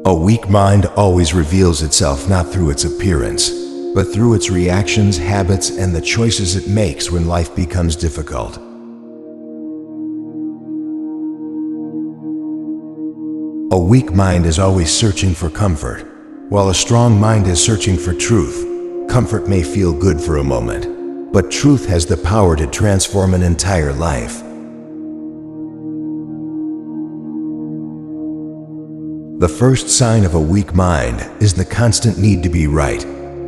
A weak mind always reveals itself not through its appearance, but through its reactions, habits, and the choices it makes when life becomes difficult. A weak mind is always searching for comfort, while a strong mind is searching for truth. Comfort may feel good for a moment, but truth has the power to transform an entire life. The first sign of a weak mind is the constant need to be right.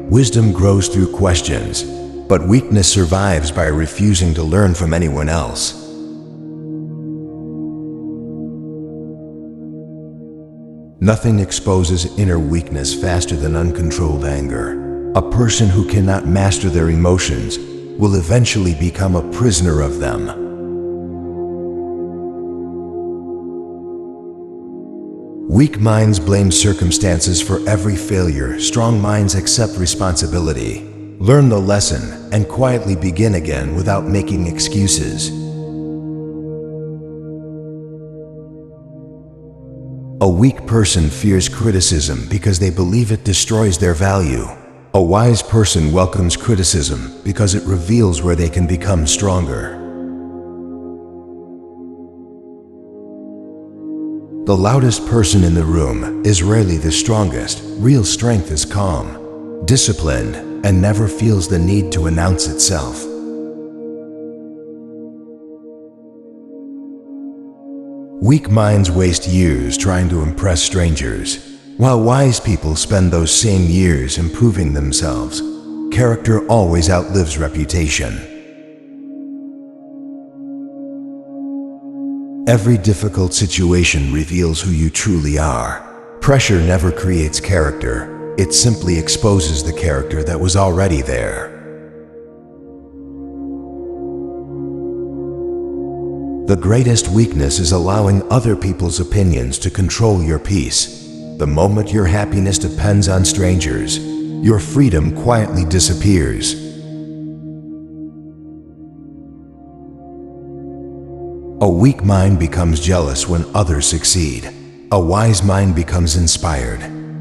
Wisdom grows through questions, but weakness survives by refusing to learn from anyone else. Nothing exposes inner weakness faster than uncontrolled anger. A person who cannot master their emotions will eventually become a prisoner of them. Weak minds blame circumstances for every failure. Strong minds accept responsibility, learn the lesson, and quietly begin again without making excuses. A weak person fears criticism because they believe it destroys their value. A wise person welcomes criticism because it reveals where they can become stronger. The loudest person in the room is rarely the strongest. Real strength is calm, disciplined, and never feels the need to announce itself. Weak minds waste years trying to impress strangers, while wise people spend those same years improving themselves. Character always outlives reputation. Every difficult situation reveals who you truly are. Pressure never creates character. It simply exposes the character that was already there. The greatest weakness is allowing other people's opinions to control your peace. The moment your happiness depends on strangers, your freedom quietly disappears. A weak mind becomes jealous when others succeed. A wise mind becomes inspired,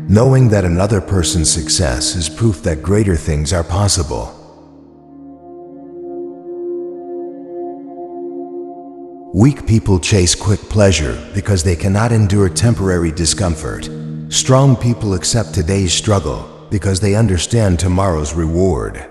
knowing that another person's success is proof that greater things are possible. Weak people chase quick pleasure because they cannot endure temporary discomfort. Strong people accept today's struggle because they understand tomorrow's reward.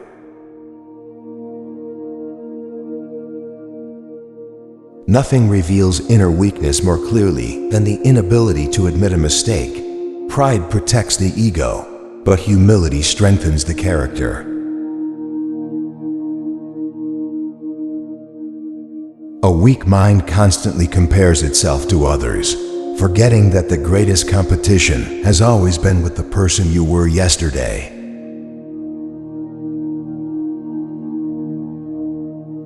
Nothing reveals inner weakness more clearly than the inability to admit a mistake. Pride protects the ego, but humility strengthens the character. A weak mind constantly compares itself to others, forgetting that the greatest competition has always been with the person you were yesterday.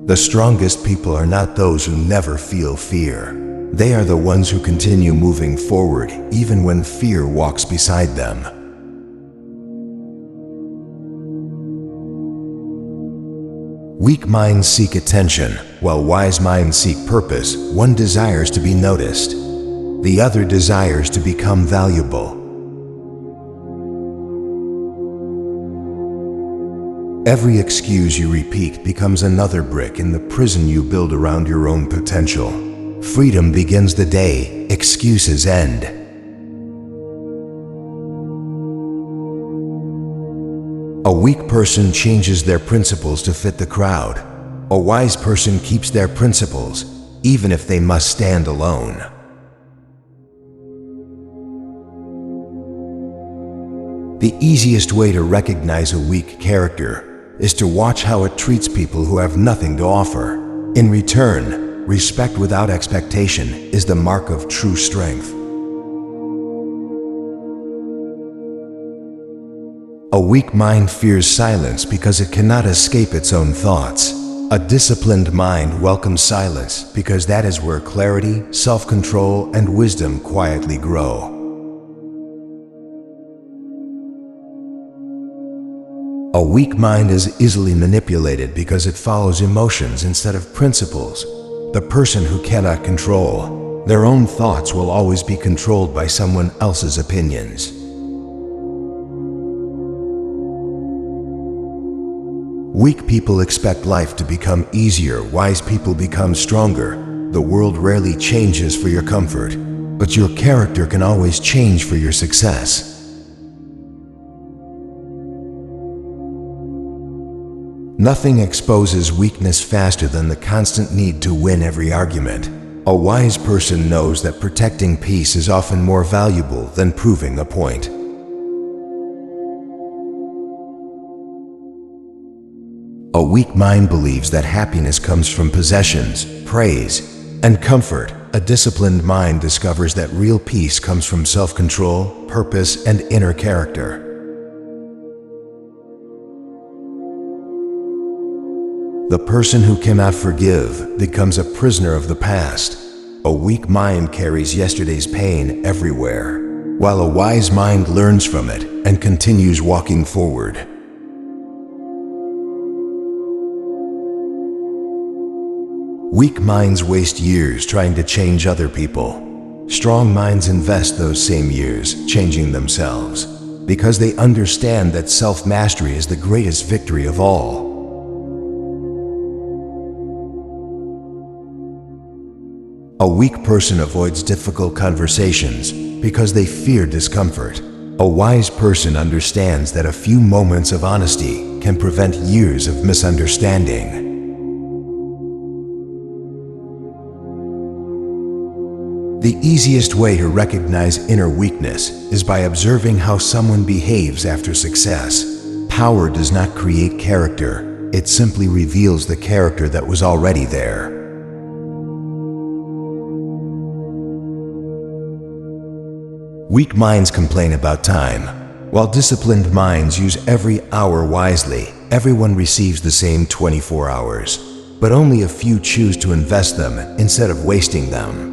The strongest people are not those who never feel fear. They are the ones who continue moving forward even when fear walks beside them. Weak minds seek attention, while wise minds seek purpose. One desires to be noticed. The other desires to become valuable. Every excuse you repeat becomes another brick in the prison you build around your own potential. Freedom begins the day excuses end. A weak person changes their principles to fit the crowd. A wise person keeps their principles, even if they must stand alone. The easiest way to recognize a weak character is to watch how it treats people who have nothing to offer. In return, respect without expectation is the mark of true strength. A weak mind fears silence because it cannot escape its own thoughts. A disciplined mind welcomes silence because that is where clarity, self-control, and wisdom quietly grow. A weak mind is easily manipulated because it follows emotions instead of principles. The person who cannot control Their own thoughts will always be controlled by someone else's opinions. Weak people expect life to become easier, wise people become stronger. The world rarely changes for your comfort, but your character can always change for your success. Nothing exposes weakness faster than the constant need to win every argument. A wise person knows that protecting peace is often more valuable than proving a point. A weak mind believes that happiness comes from possessions, praise, and comfort. A disciplined mind discovers that real peace comes from self-control, purpose, and inner character. The person who cannot forgive becomes a prisoner of the past. A weak mind carries yesterday's pain everywhere, while a wise mind learns from it and continues walking forward. Weak minds waste years trying to change other people. Strong minds invest those same years changing themselves, because they understand that self-mastery is the greatest victory of all. A weak person avoids difficult conversations because they fear discomfort. A wise person understands that a few moments of honesty can prevent years of misunderstanding. The easiest way to recognize inner weakness is by observing how someone behaves after success. Power does not create character, it simply reveals the character that was already there. Weak minds complain about time, while disciplined minds use every hour wisely. Everyone receives the same 24 hours, but only a few choose to invest them instead of wasting them.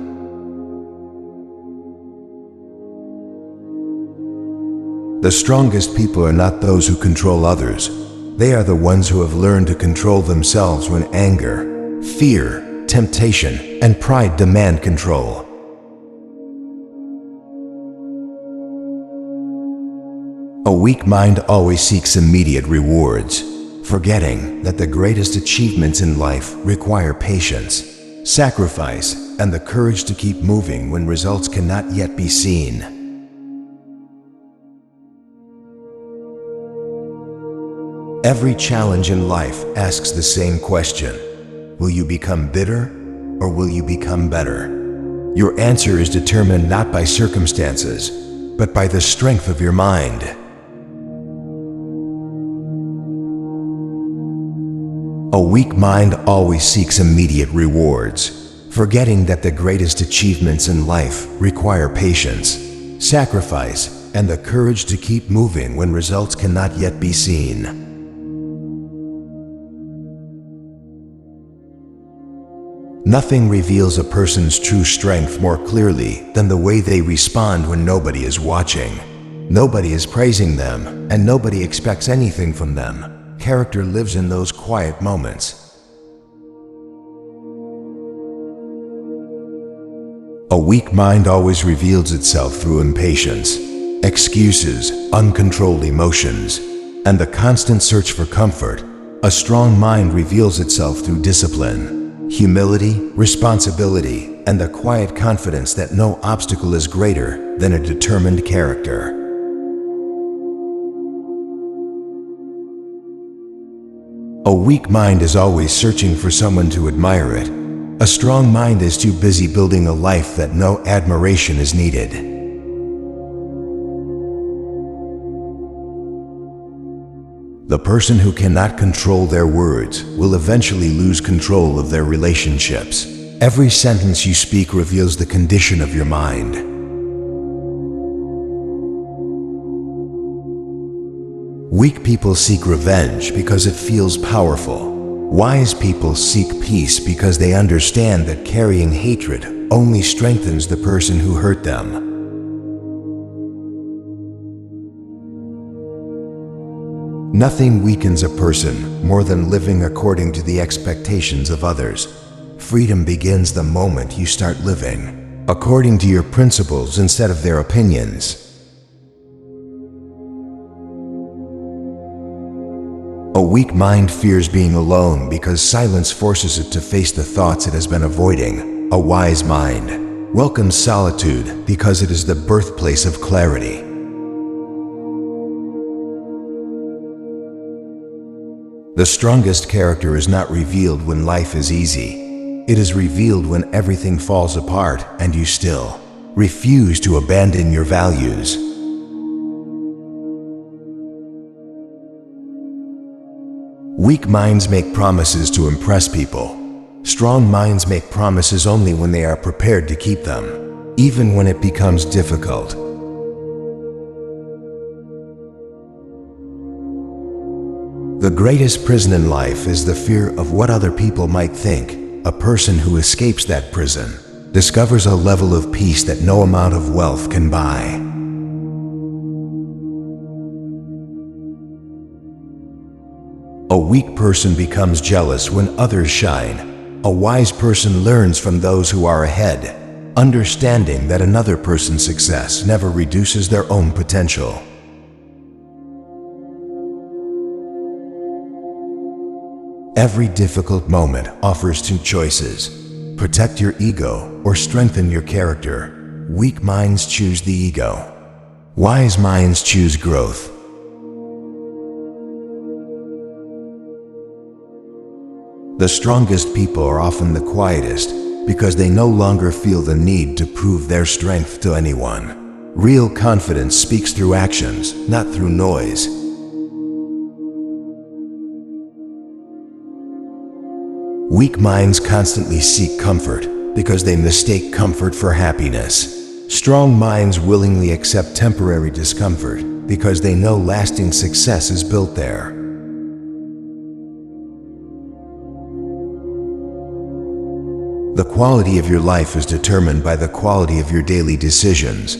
The strongest people are not those who control others. They are the ones who have learned to control themselves when anger, fear, temptation, and pride demand control. A weak mind always seeks immediate rewards, forgetting that the greatest achievements in life require patience, sacrifice, and the courage to keep moving when results cannot yet be seen. Every challenge in life asks the same question: will you become bitter or will you become better? Your answer is determined not by circumstances, but by the strength of your mind. A weak mind always seeks immediate rewards, forgetting that the greatest achievements in life require patience, sacrifice, and the courage to keep moving when results cannot yet be seen. Nothing reveals a person's true strength more clearly than the way they respond when nobody is watching. Nobody is praising them, and nobody expects anything from them. Character lives in those quiet moments. A weak mind always reveals itself through impatience, excuses, uncontrolled emotions, and the constant search for comfort. A strong mind reveals itself through discipline, humility, responsibility, and the quiet confidence that no obstacle is greater than a determined character. A weak mind is always searching for someone to admire it. A strong mind is too busy building a life that no admiration is needed. The person who cannot control their words will eventually lose control of their relationships. Every sentence you speak reveals the condition of your mind. Weak people seek revenge because it feels powerful. Wise people seek peace because they understand that carrying hatred only strengthens the person who hurt them. Nothing weakens a person more than living according to the expectations of others. Freedom begins the moment you start living according to your principles instead of their opinions. A weak mind fears being alone because silence forces it to face the thoughts it has been avoiding. A wise mind welcomes solitude because it is the birthplace of clarity. The strongest character is not revealed when life is easy. It is revealed when everything falls apart and you still refuse to abandon your values. Weak minds make promises to impress people. Strong minds make promises only when they are prepared to keep them, even when it becomes difficult. The greatest prison in life is the fear of what other people might think. A person who escapes that prison discovers a level of peace that no amount of wealth can buy. A weak person becomes jealous when others shine. A wise person learns from those who are ahead, understanding that another person's success never reduces their own potential. Every difficult moment offers two choices: protect your ego or strengthen your character. Weak minds choose the ego. Wise minds choose growth. The strongest people are often the quietest because they no longer feel the need to prove their strength to anyone. Real confidence speaks through actions, not through noise. Weak minds constantly seek comfort because they mistake comfort for happiness. Strong minds willingly accept temporary discomfort because they know lasting success is built there. The quality of your life is determined by the quality of your daily decisions.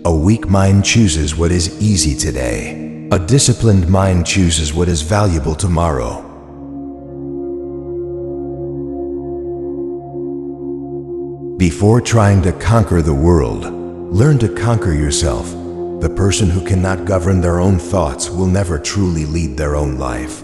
A weak mind chooses what is easy today. A disciplined mind chooses what is valuable tomorrow. Before trying to conquer the world, learn to conquer yourself. The person who cannot govern their own thoughts will never truly lead their own life.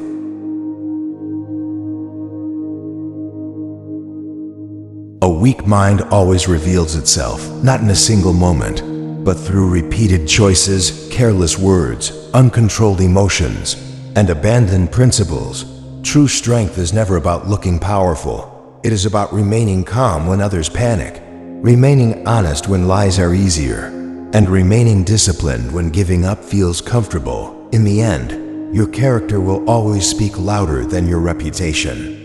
A weak mind always reveals itself, not in a single moment, but through repeated choices, careless words, uncontrolled emotions, and abandoned principles. True strength is never about looking powerful. It is about remaining calm when others panic, remaining honest when lies are easier, and remaining disciplined when giving up feels comfortable. In the end, your character will always speak louder than your reputation.